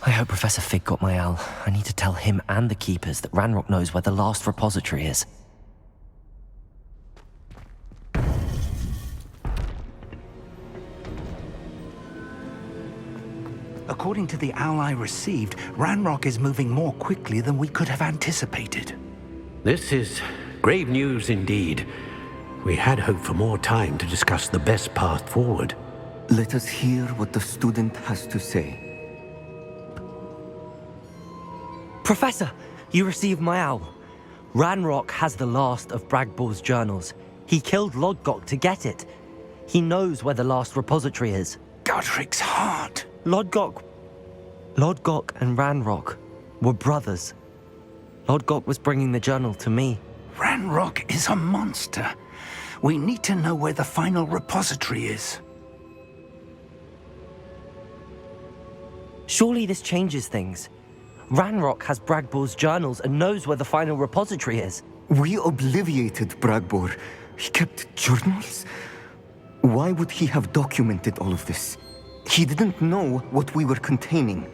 I hope Professor Fig got my owl. I need to tell him and the keepers that Ranrock knows where the last repository is. According to the owl I received, Ranrock is moving more quickly than we could have anticipated. This is grave news indeed. We had hoped for more time to discuss the best path forward. Let us hear what the student has to say. Professor, you received my owl. Ranrock has the last of Bragbor's journals. He killed Lodgok to get it. He knows where the last repository is. Godric's heart. Lodgok and Ranrock were brothers. Lodgok was bringing the journal to me. Ranrock is a monster. We need to know where the final repository is. Surely this changes things. Ranrock has Bragbor's journals and knows where the final repository is. We obliviated Bragbor. He kept journals? Why would he have documented all of this? He didn't know what we were containing.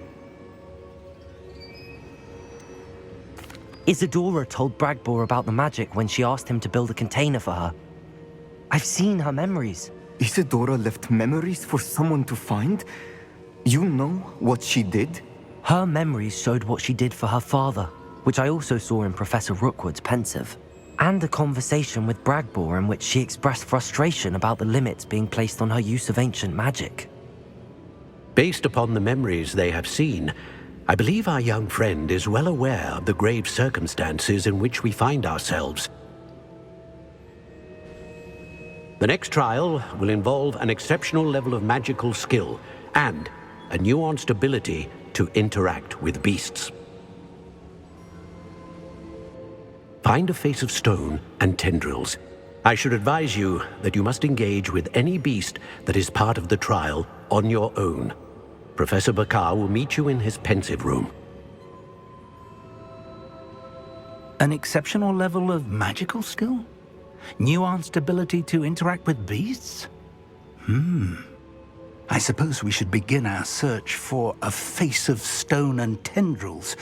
Isadora told Bragbor about the magic when she asked him to build a container for her. I've seen her memories. Isadora left memories for someone to find? You know what she did? Her memories showed what she did for her father, which I also saw in Professor Rookwood's pensive, and a conversation with Bragbor in which she expressed frustration about the limits being placed on her use of ancient magic. Based upon the memories they have seen, I believe our young friend is well aware of the grave circumstances in which we find ourselves. The next trial will involve an exceptional level of magical skill and a nuanced ability to interact with beasts. Find a face of stone and tendrils. I should advise you that you must engage with any beast that is part of the trial on your own. Professor Bakar will meet you in his pensive room. An exceptional level of magical skill? Nuanced ability to interact with beasts? I suppose we should begin our search for a face of stone and tendrils,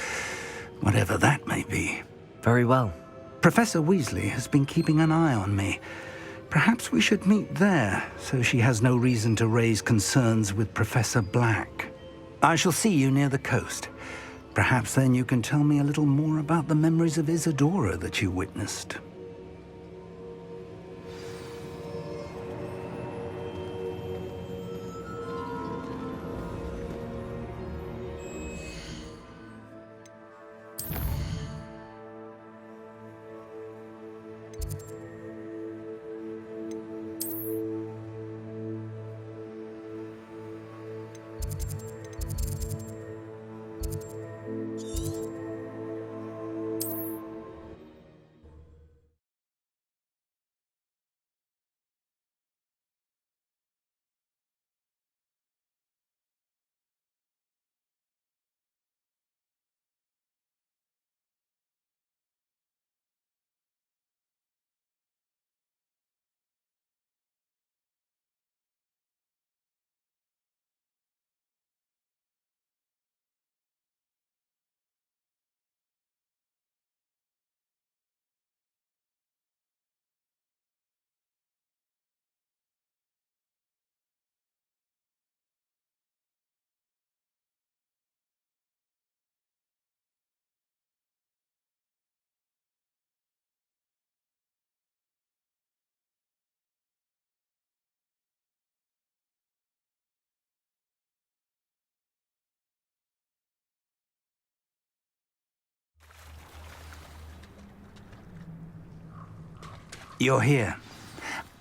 whatever that may be. Very well. Professor Weasley has been keeping an eye on me. Perhaps we should meet there, so she has no reason to raise concerns with Professor Black. I shall see you near the coast. Perhaps then you can tell me a little more about the memories of Isadora that you witnessed. You're here.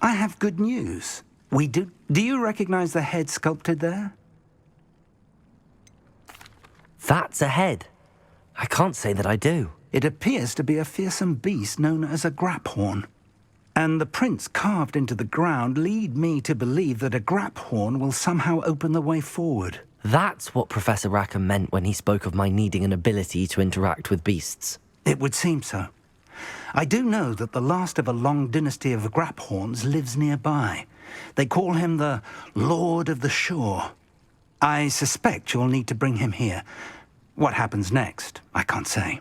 I have good news. Do you recognize the head sculpted there? That's a head. I can't say that I do. It appears to be a fearsome beast known as a graphorn. And the prints carved into the ground lead me to believe that a graphorn will somehow open the way forward. That's what Professor Rackham meant when he spoke of my needing an ability to interact with beasts. It would seem so. I do know that the last of a long dynasty of graphorns lives nearby. They call him the Lord of the Shore. I suspect you'll need to bring him here. What happens next, I can't say.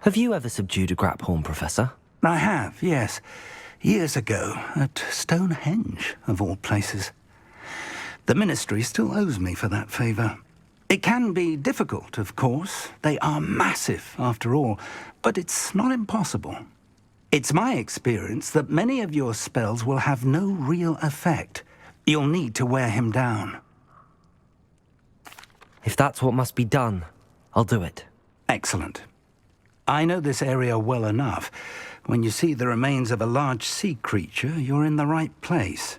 Have you ever subdued a Graphorn, Professor? I have, yes. Years ago, at Stonehenge, of all places. The Ministry still owes me for that favour. It can be difficult, of course. They are massive, after all, but it's not impossible. It's my experience that many of your spells will have no real effect. You'll need to wear him down. If that's what must be done, I'll do it. Excellent. I know this area well enough. When you see the remains of a large sea creature, you're in the right place.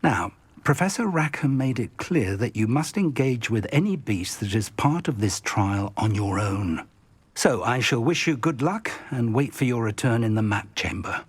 Now, Professor Rackham made it clear that you must engage with any beast that is part of this trial on your own. So I shall wish you good luck and wait for your return in the map chamber.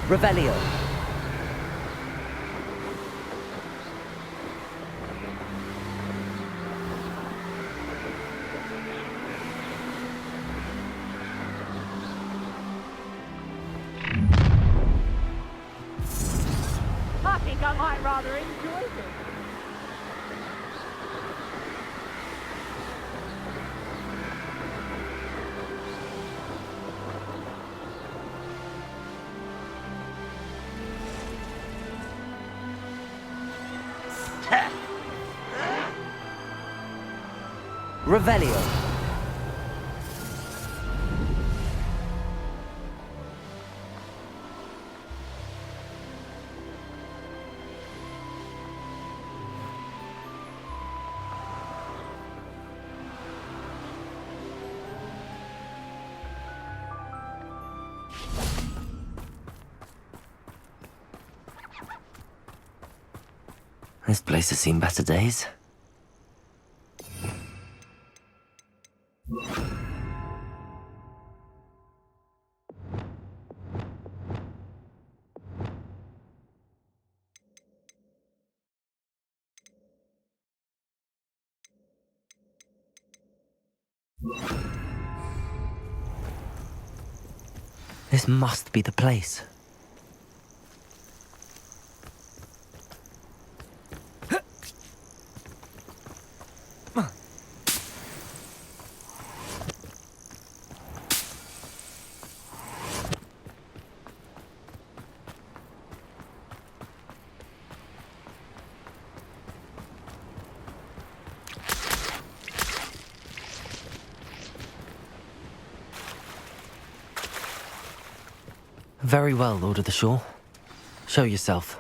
Revelio. I think I might rather enjoy this. Revelio. This place has seen better days. This must be the place. Very well, Lord of the Shore. Show yourself.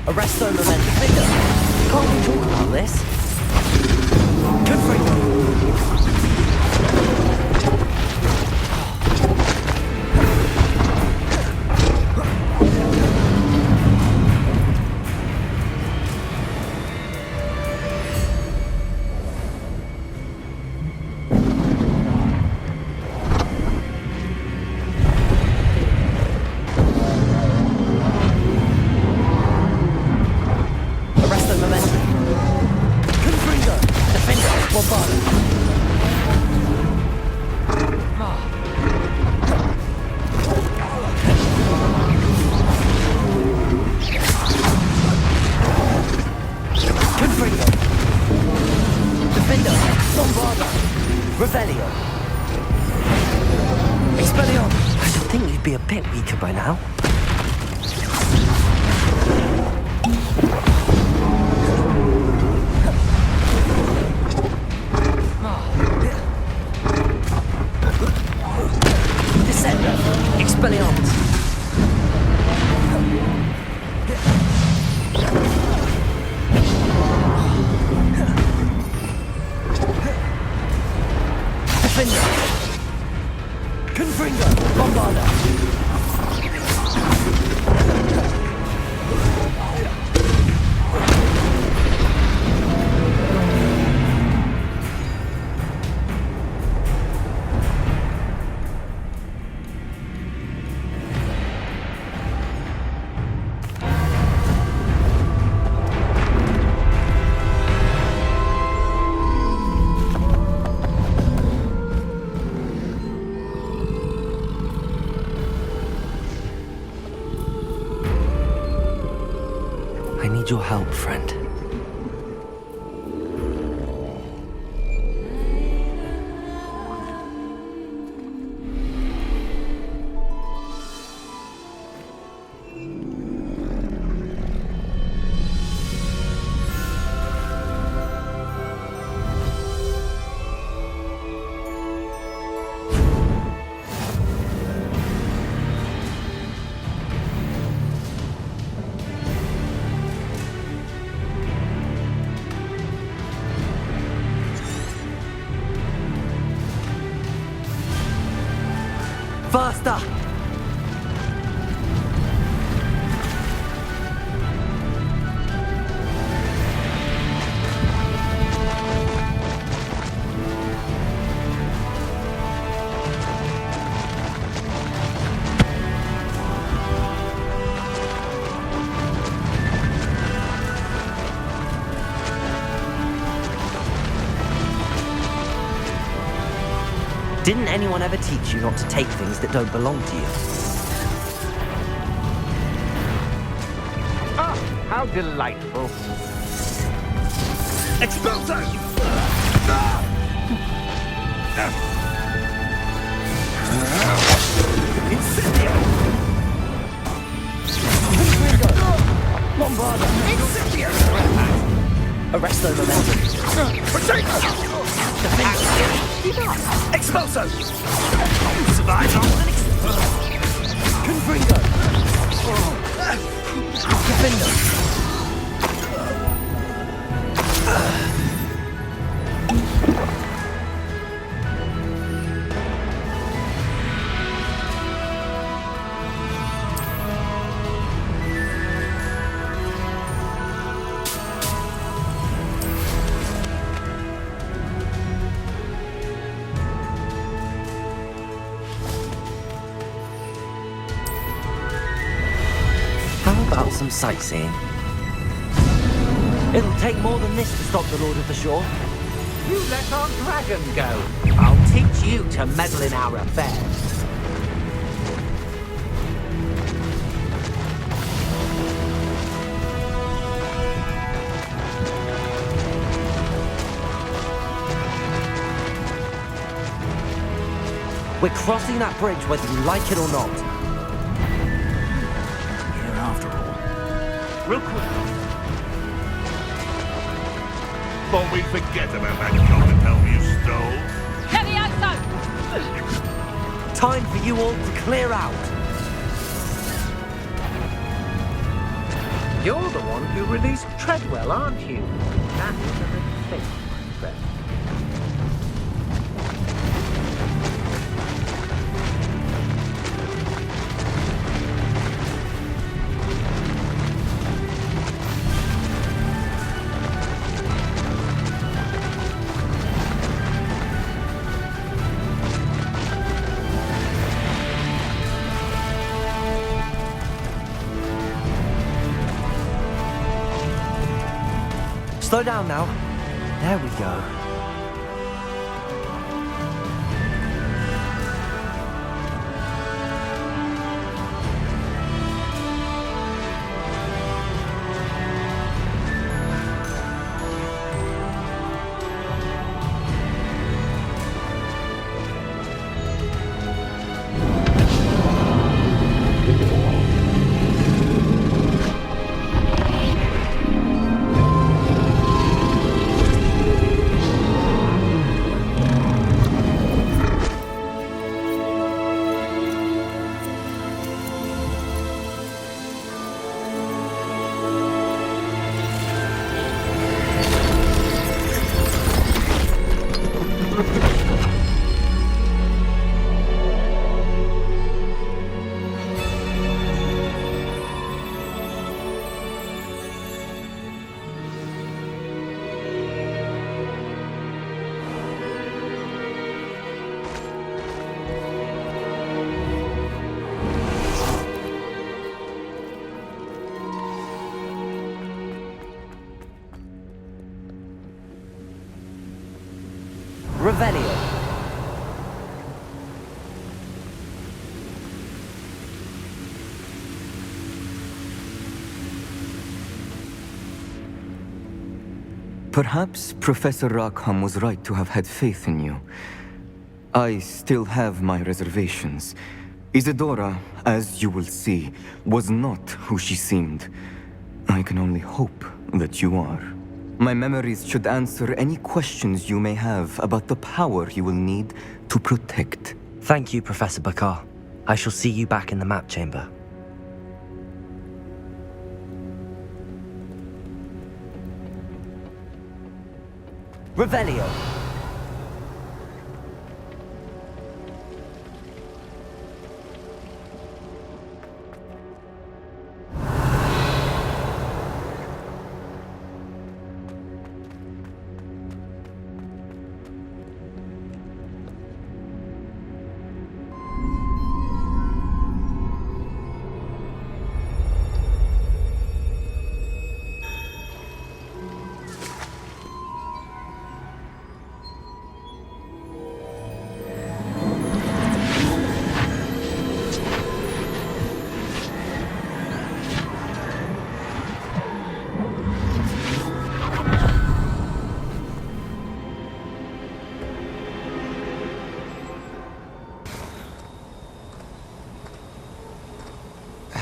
Arresto momentum. Victor, can't we talk about this? Good for Arresto momentum. Expelliarmus! I should think you'd be a bit weaker by now. Descender! Expelliarmus! Defender! Confringo! Bombarder! I need your help, friend. Faster! Didn't anyone ever teach you not to take things that don't belong to you? Ah, how delightful. Expulso! Incendio! Bombarder! Incendio! Arresto momentum. Potato! Expulso! Survive on an Confringo! Defender! How about some sightseeing? It'll take more than this to stop the Lord of the Shore. You let our dragon go. I'll teach you to meddle in our affairs. We're crossing that bridge whether you like it or not. Here after all. Real quick. Thought we'd forget about that golden helm you stole. Time for you all to clear out. You're the one who released Treadwell, aren't you? That was a mistake, my friend. Slow down now. There we go. Revelio. Perhaps Professor Rackham was right to have had faith in you. I still have my reservations. Isadora, as you will see, was not who she seemed. I can only hope that you are. My memories should answer any questions you may have about the power you will need to protect. Thank you, Professor Bakar. I shall see you back in the map chamber. Revelio.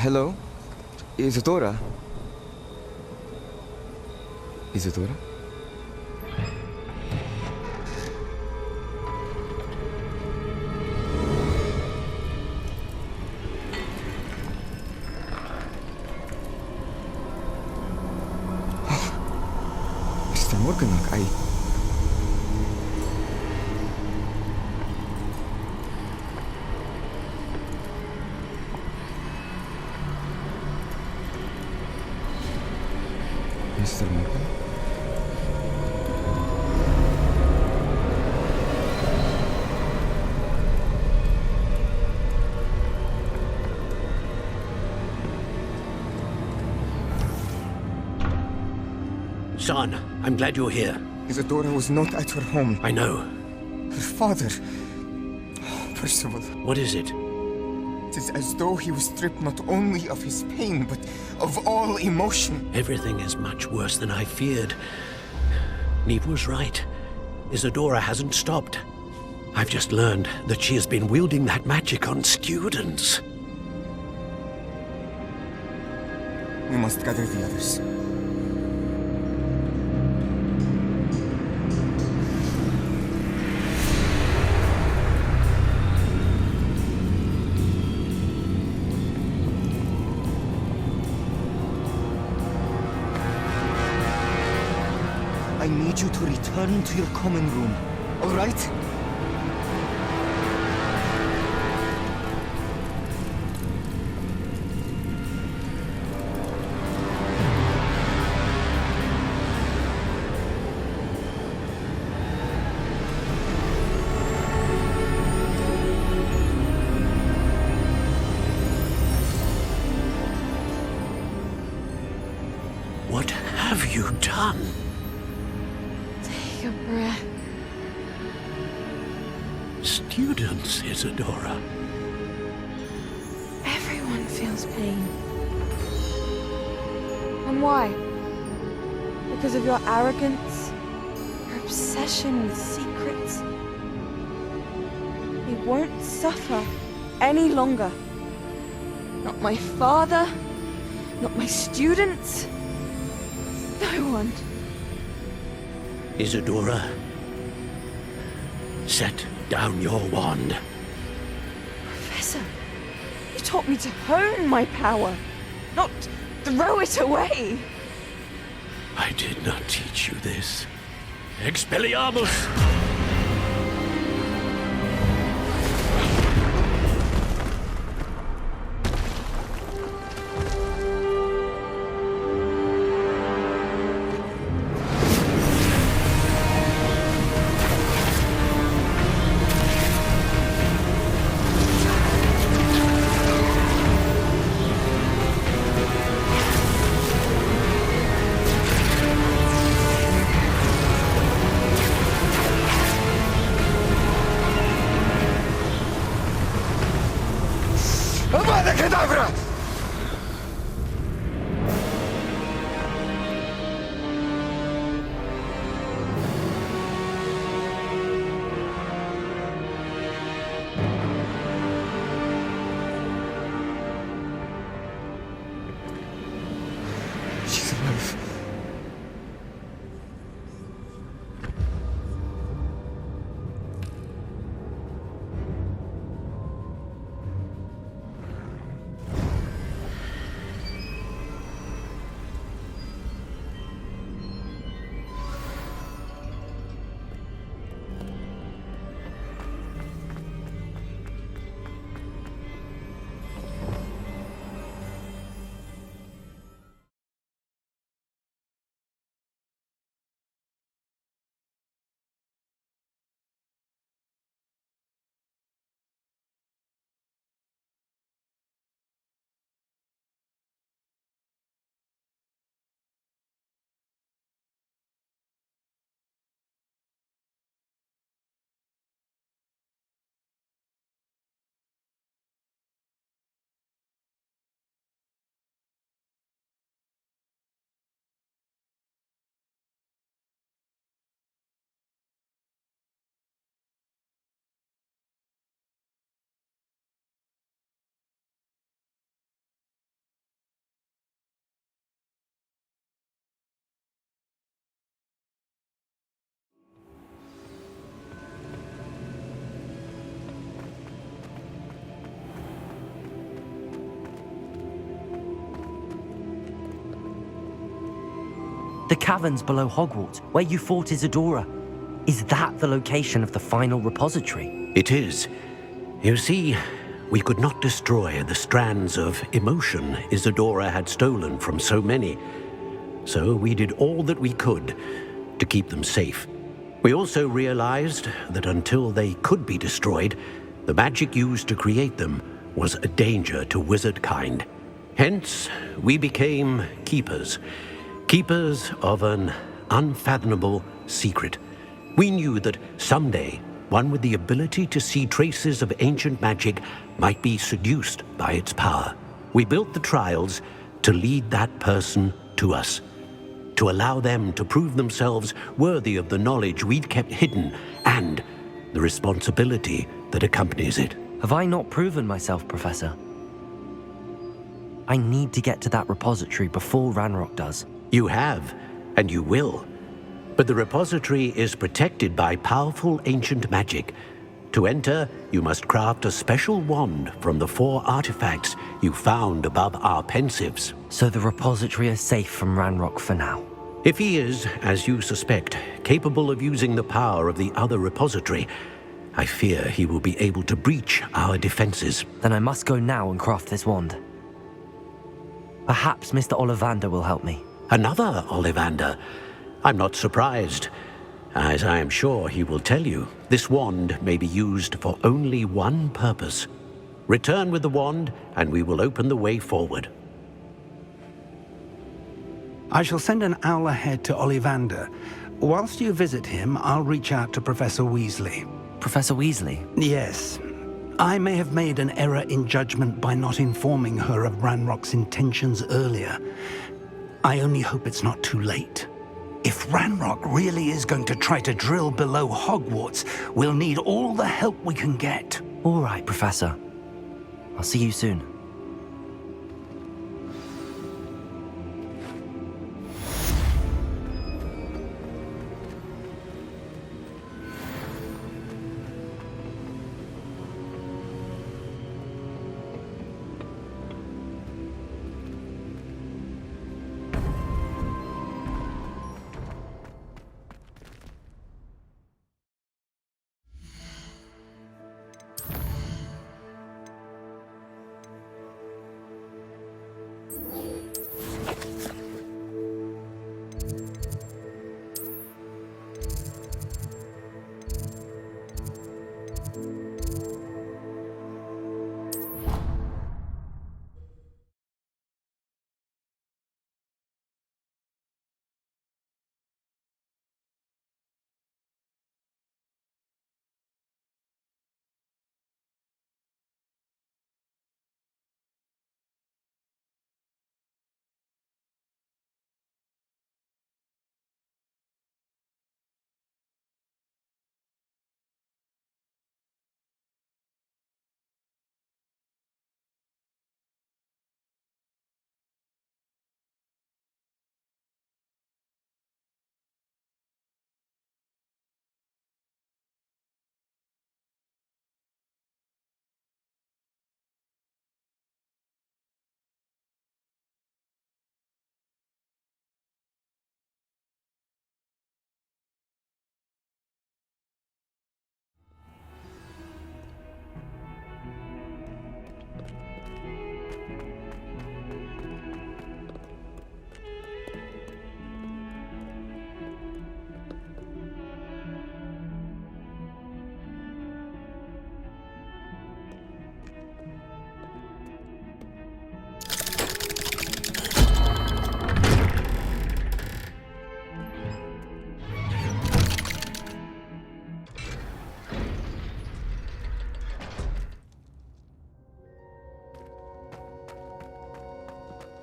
Hello? Isadora? Isadora? Mr. Morganach, Mr. Morgan? Son, I'm glad you're here. Isadora was not at her home. I know. Her father... Percival. What is it? It is as though he was stripped not only of his pain, but of all emotion. Everything is much worse than I feared. Neve was right. Isadora hasn't stopped. I've just learned that she has been wielding that magic on students. We must gather the others. I need you to return to your common room, all right? What have you done? Take a breath. Students, Isadora. Everyone feels pain. And why? Because of your arrogance? Your obsession with secrets? He won't suffer any longer. Not my father, not my students. No one. Isadora, set down your wand. Professor, you taught me to hone my power, not throw it away. I did not teach you this. Expelliarmus! Абракадабра! She's alive. The caverns below Hogwarts, where you fought Isadora. Is that the location of the final repository? It is. You see, we could not destroy the strands of emotion Isadora had stolen from so many. So we did all that we could to keep them safe. We also realized that until they could be destroyed, the magic used to create them was a danger to wizard kind. Hence, we became keepers. Keepers of an unfathomable secret. We knew that someday, one with the ability to see traces of ancient magic might be seduced by its power. We built the trials to lead that person to us, to allow them to prove themselves worthy of the knowledge we'd kept hidden and the responsibility that accompanies it. Have I not proven myself, Professor? I need to get to that repository before Ranrock does. You have, and you will. But the repository is protected by powerful ancient magic. To enter, you must craft a special wand from the 4 artifacts you found above our pensives. So the repository is safe from Ranrock for now. If he is, as you suspect, capable of using the power of the other repository, I fear he will be able to breach our defenses. Then I must go now and craft this wand. Perhaps Mr. Ollivander will help me. Another Ollivander? I'm not surprised. As I am sure he will tell you, this wand may be used for only one purpose. Return with the wand, and we will open the way forward. I shall send an owl ahead to Ollivander. Whilst you visit him, I'll reach out to Professor Weasley. Professor Weasley? Yes. I may have made an error in judgment by not informing her of Ranrock's intentions earlier. I only hope it's not too late. If Ranrock really is going to try to drill below Hogwarts, we'll need all the help we can get. All right, Professor. I'll see you soon.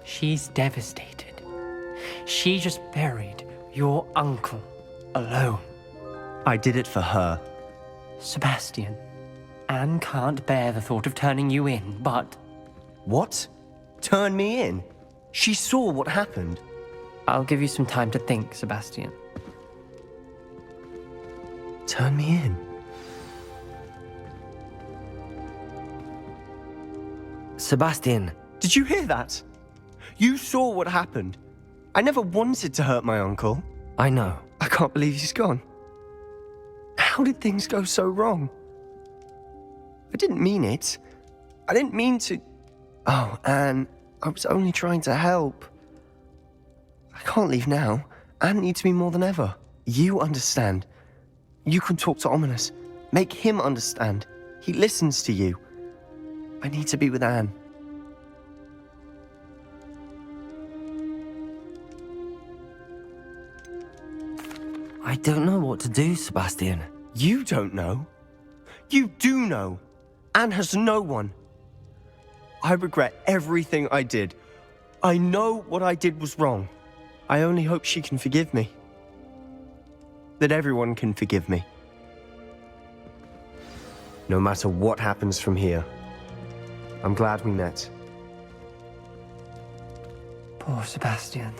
She's devastated. She just buried your uncle alone. I did it for her. Sebastian, Anne can't bear the thought of turning you in, but... What? Turn me in? She saw what happened. I'll give you some time to think, Sebastian. Turn me in? Sebastian. Did you hear that? You saw what happened. I never wanted to hurt my uncle. I know. I can't believe he's gone. How did things go so wrong? I didn't mean it. I didn't mean to... Oh, Anne, I was only trying to help. I can't leave now. Anne needs me more than ever. You understand. You can talk to Ominous. Make him understand. He listens to you. I need to be with Anne. I don't know what to do, Sebastian. You don't know. You do know. Anne has no one. I regret everything I did. I know what I did was wrong. I only hope she can forgive me. That everyone can forgive me. No matter what happens from here, I'm glad we met. Poor Sebastian.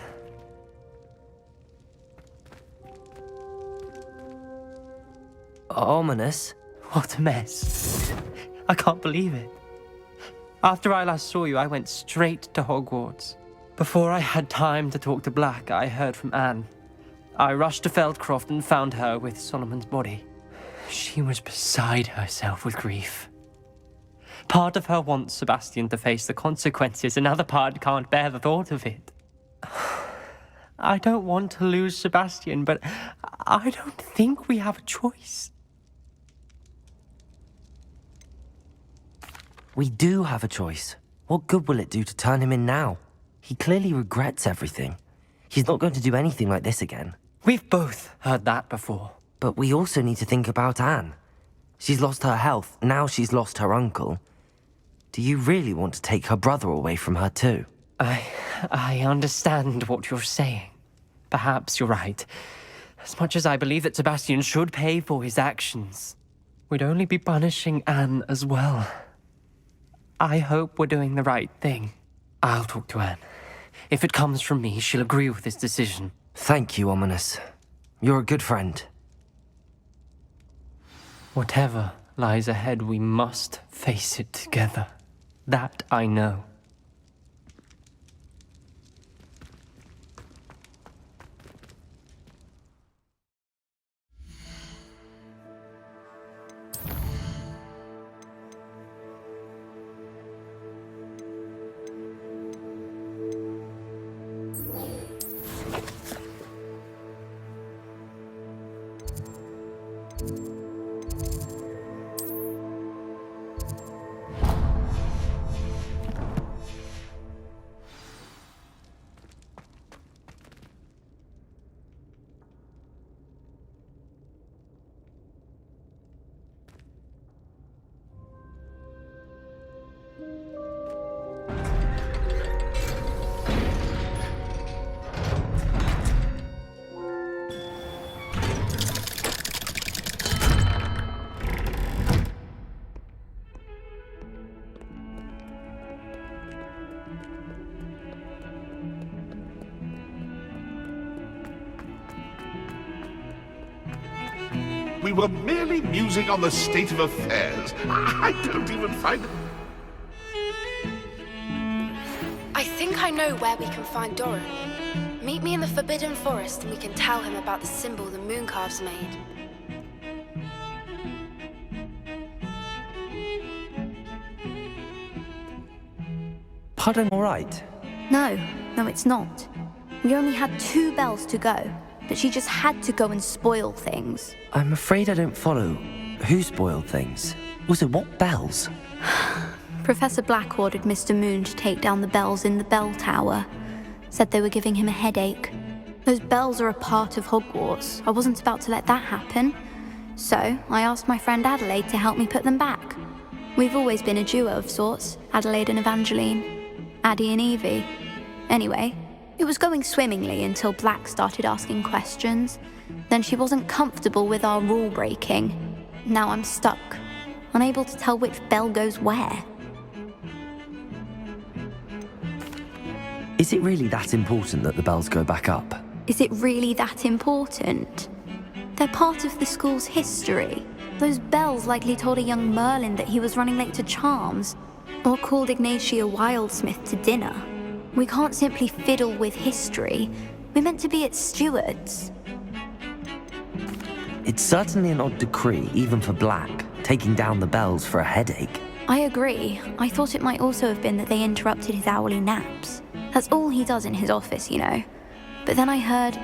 Ominous? What a mess. I can't believe it. After I last saw you, I went straight to Hogwarts. Before I had time to talk to Black, I heard from Anne. I rushed to Feldcroft and found her with Solomon's body. She was beside herself with grief. Part of her wants Sebastian to face the consequences, another part can't bear the thought of it. I don't want to lose Sebastian, but I don't think we have a choice. We do have a choice. What good will it do to turn him in now? He clearly regrets everything. He's not going to do anything like this again. We've both heard that before. But we also need to think about Anne. She's lost her health, now she's lost her uncle. Do you really want to take her brother away from her too? I understand what you're saying. Perhaps you're right. As much as I believe that Sebastian should pay for his actions, we'd only be punishing Anne as well. I hope we're doing the right thing. I'll talk to Anne. If it comes from me, she'll agree with this decision. Thank you, Ominous. You're a good friend. Whatever lies ahead, we must face it together. That I know. We were merely musing on the state of affairs. I don't even find... I think I know where we can find Doran. Meet me in the Forbidden Forest and we can tell him about the symbol the Mooncalves made. Pardon, all right? No, it's not. We only had 2 bells to go, but she just had to go and spoil things. I'm afraid I don't follow. Who spoiled things? Also, what bells? Professor Black ordered Mr. Moon to take down the bells in the bell tower. Said they were giving him a headache. Those bells are a part of Hogwarts. I wasn't about to let that happen. So, I asked my friend Adelaide to help me put them back. We've always been a duo of sorts, Adelaide and Evangeline. Addie and Evie. Anyway, it was going swimmingly until Black started asking questions. Then she wasn't comfortable with our rule breaking. Now I'm stuck, unable to tell which bell goes where. Is it really that important that the bells go back up? Is it really that important? They're part of the school's history. Those bells likely told a young Merlin that he was running late to charms, or called Ignatia Wildsmith to dinner. We can't simply fiddle with history. We're meant to be its stewards. It's certainly an odd decree, even for Black, taking down the bells for a headache. I agree. I thought it might also have been that they interrupted his hourly naps. That's all he does in his office, you know. But then I heard...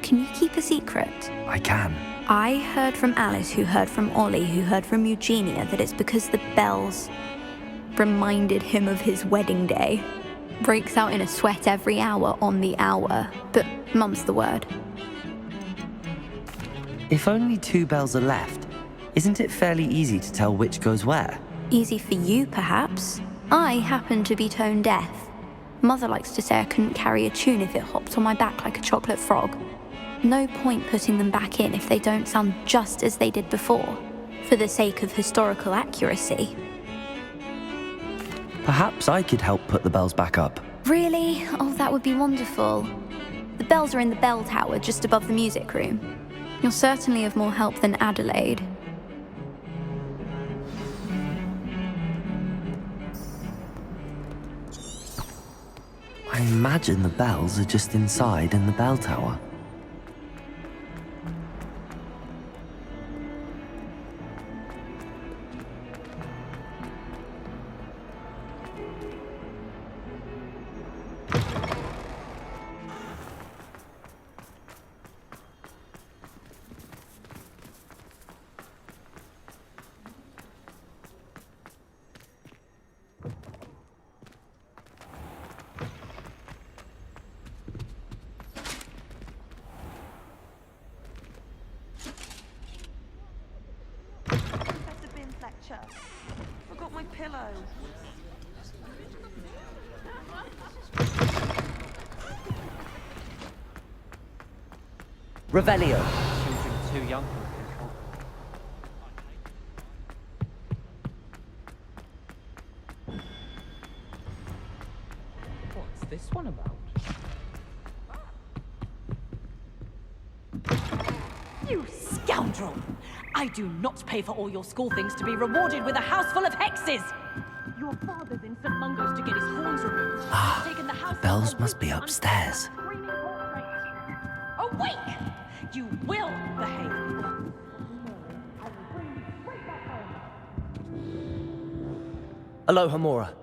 Can you keep a secret? I can. I heard from Alice, who heard from Ollie, who heard from Eugenia, that it's because the bells reminded him of his wedding day. Breaks out in a sweat every hour on the hour, but mum's the word. If only 2 bells are left, isn't it fairly easy to tell which goes where? Easy for you, perhaps. I happen to be tone deaf. Mother likes to say I couldn't carry a tune if it hopped on my back like a chocolate frog. No point putting them back in if they don't sound just as they did before, for the sake of historical accuracy. Perhaps I could help put the bells back up. Really? Oh, that would be wonderful. The bells are in the bell tower just above the music room. You're certainly of more help than Adelaide. I imagine the bells are just inside in the bell tower. Forgot my pillow. Revelio. Children too young for control. What's this one about? You scoundrel! I do not pay for all your school things to be rewarded with a house full of hexes! Your father's in St. Mungo's to get his horns removed. The bells must be upstairs. Awake! You will behave. Aloha, Mora.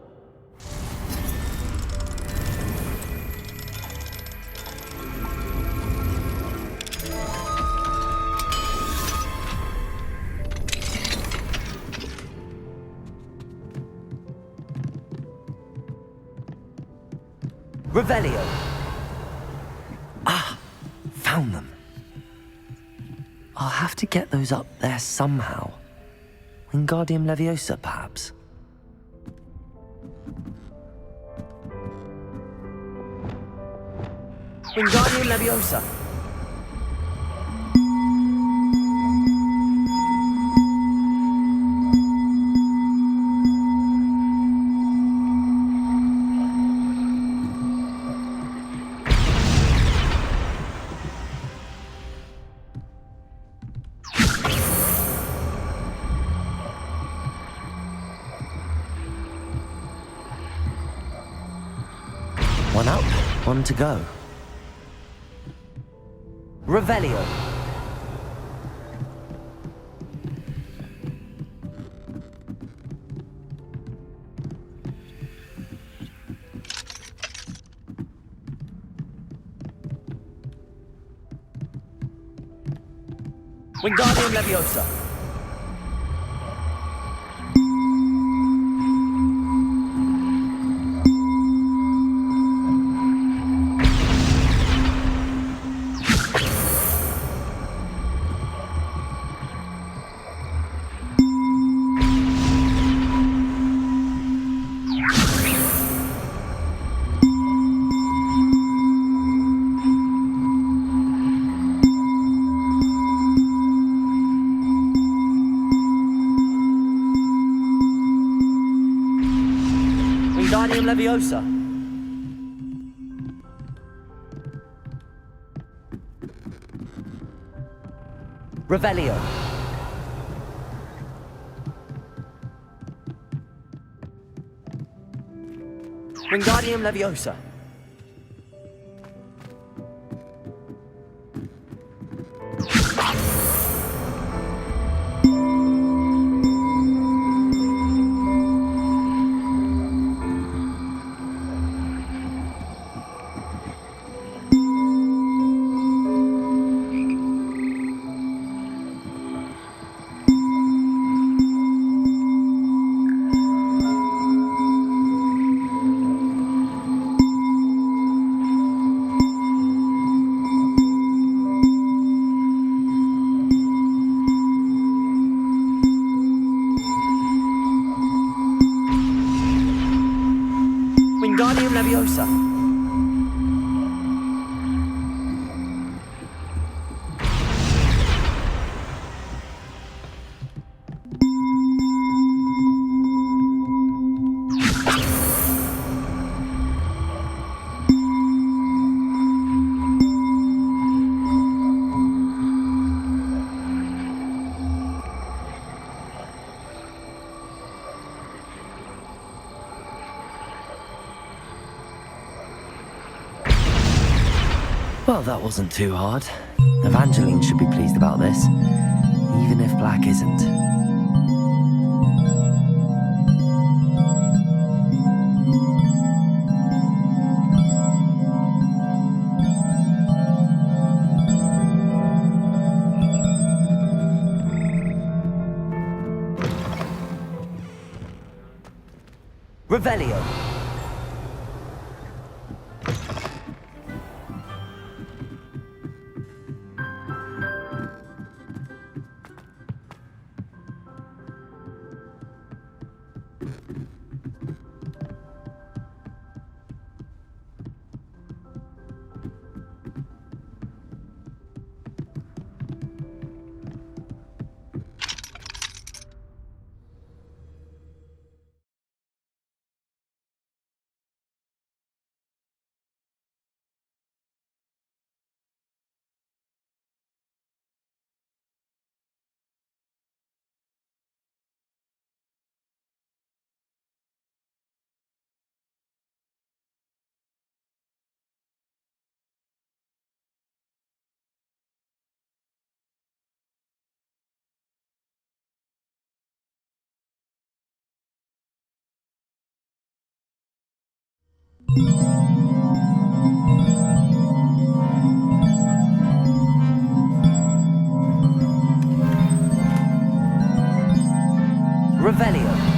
Revelio. Ah, found them. I'll have to get those up there somehow. Wingardium Leviosa, perhaps. Wingardium Leviosa. One up, one to go. Revelio. Wingardium Leviosa. Wingardium Leviosa. Revelio. Wingardium Leviosa. Wingardium Leviosa. Well, that wasn't too hard. Evangeline should be pleased about this, even if Black isn't. Revelio. Revelio.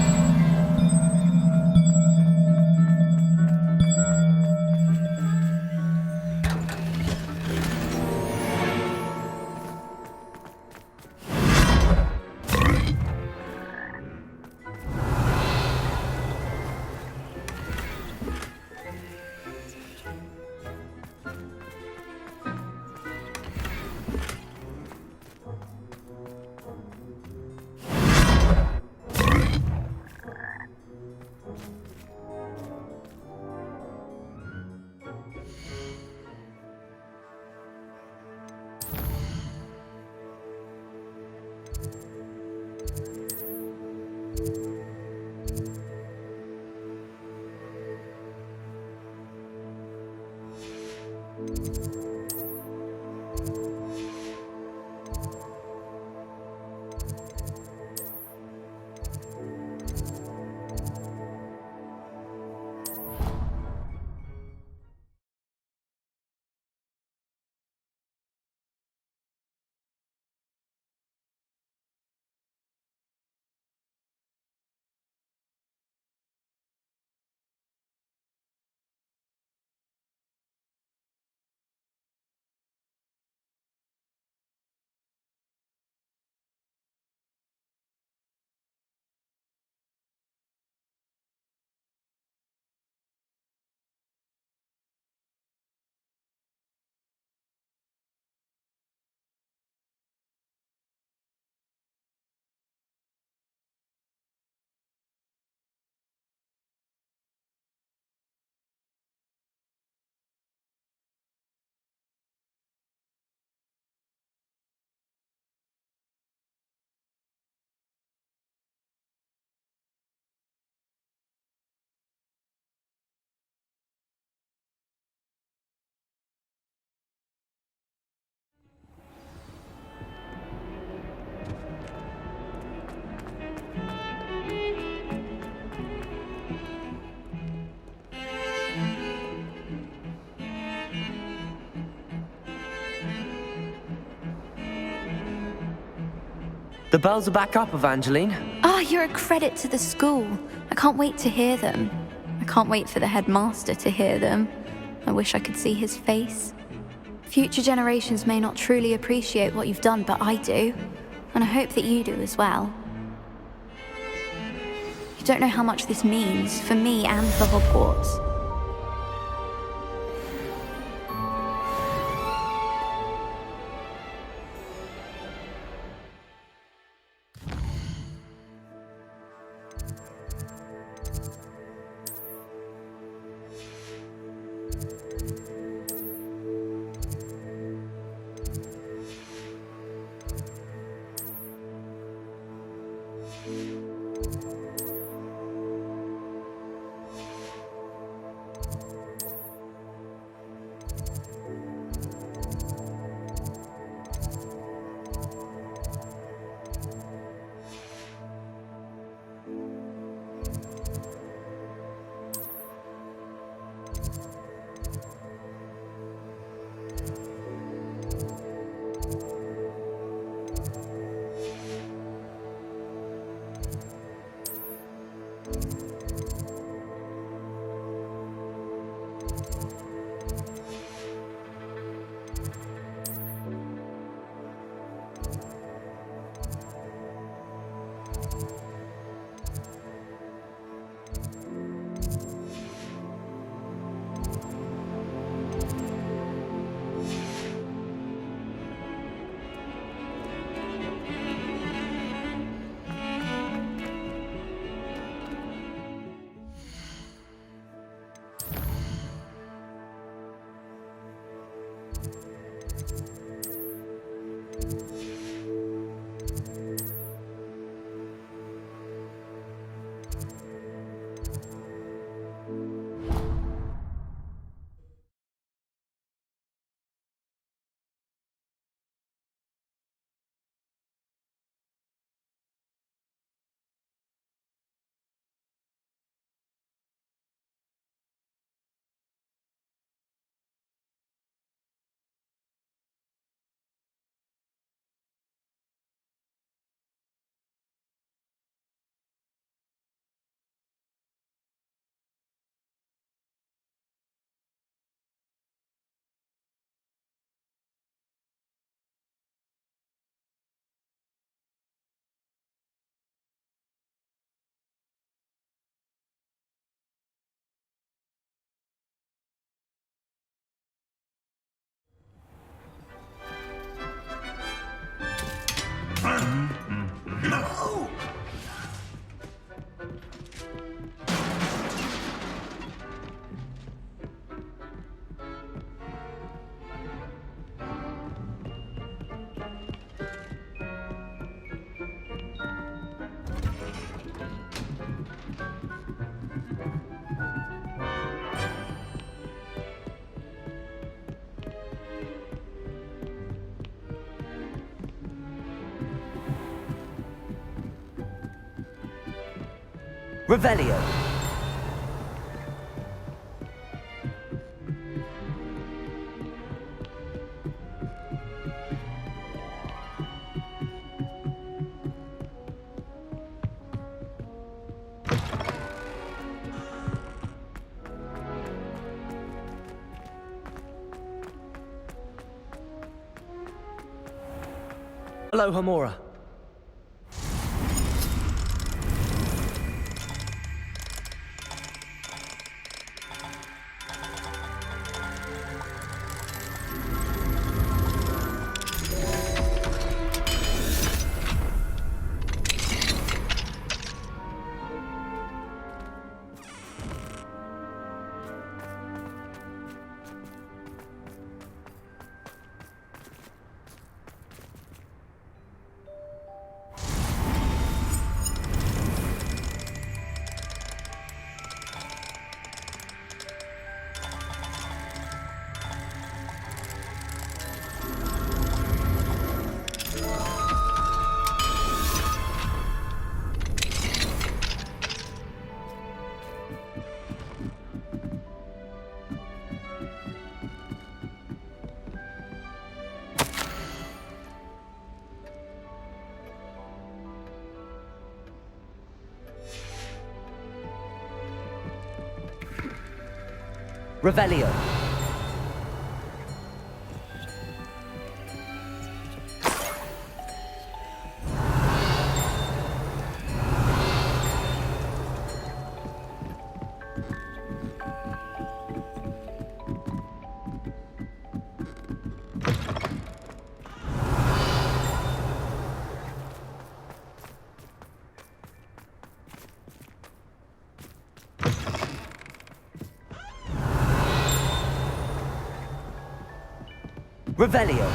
The bells are back up, Evangeline. Oh, you're a credit to the school. I can't wait to hear them. I can't wait for the headmaster to hear them. I wish I could see his face. Future generations may not truly appreciate what you've done, but I do. And I hope that you do as well. You don't know how much this means for me and for Hogwarts. Revelio. Hello, Homora. Revelio. Revelio.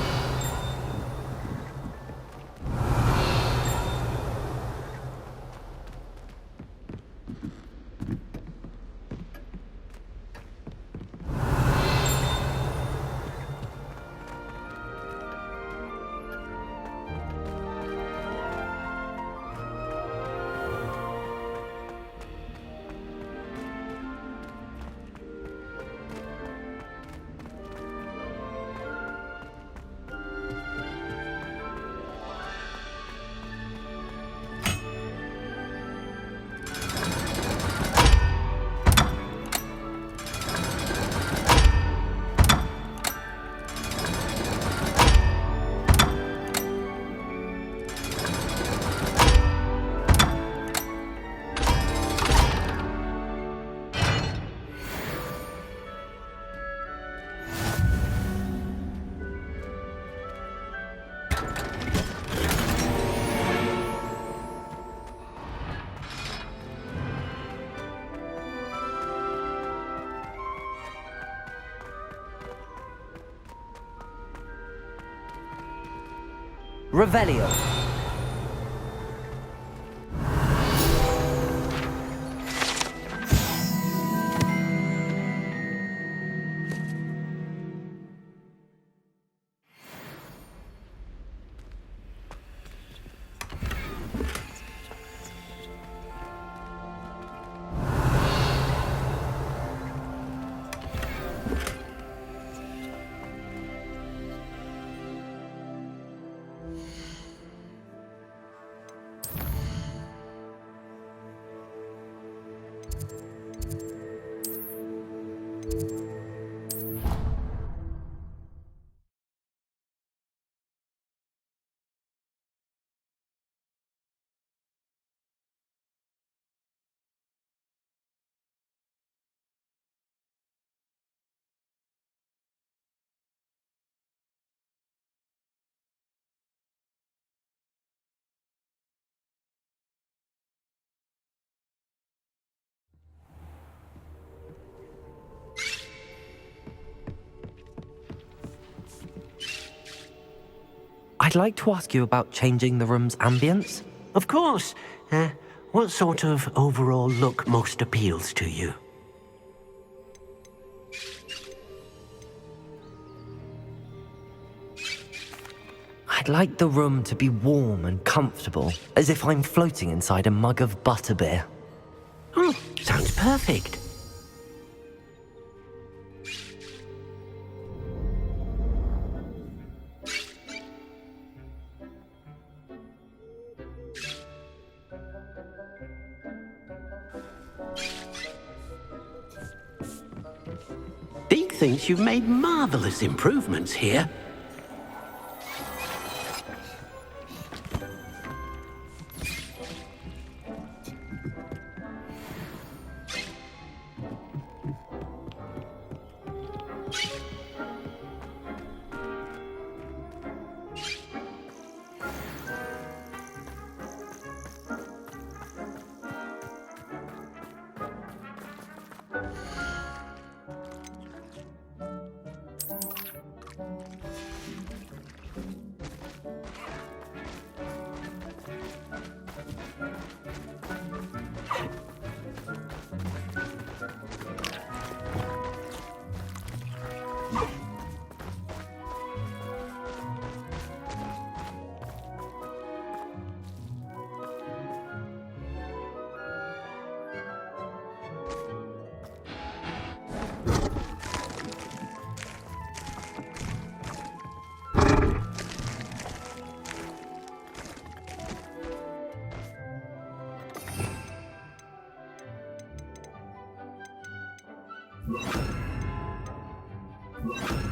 Revelio. I'd like to ask you about changing the room's ambience. Of course. What sort of overall look most appeals to you? I'd like the room to be warm and comfortable, as if I'm floating inside a mug of butterbeer. Oh, sounds perfect. Deke thinks you've made marvelous improvements here. you.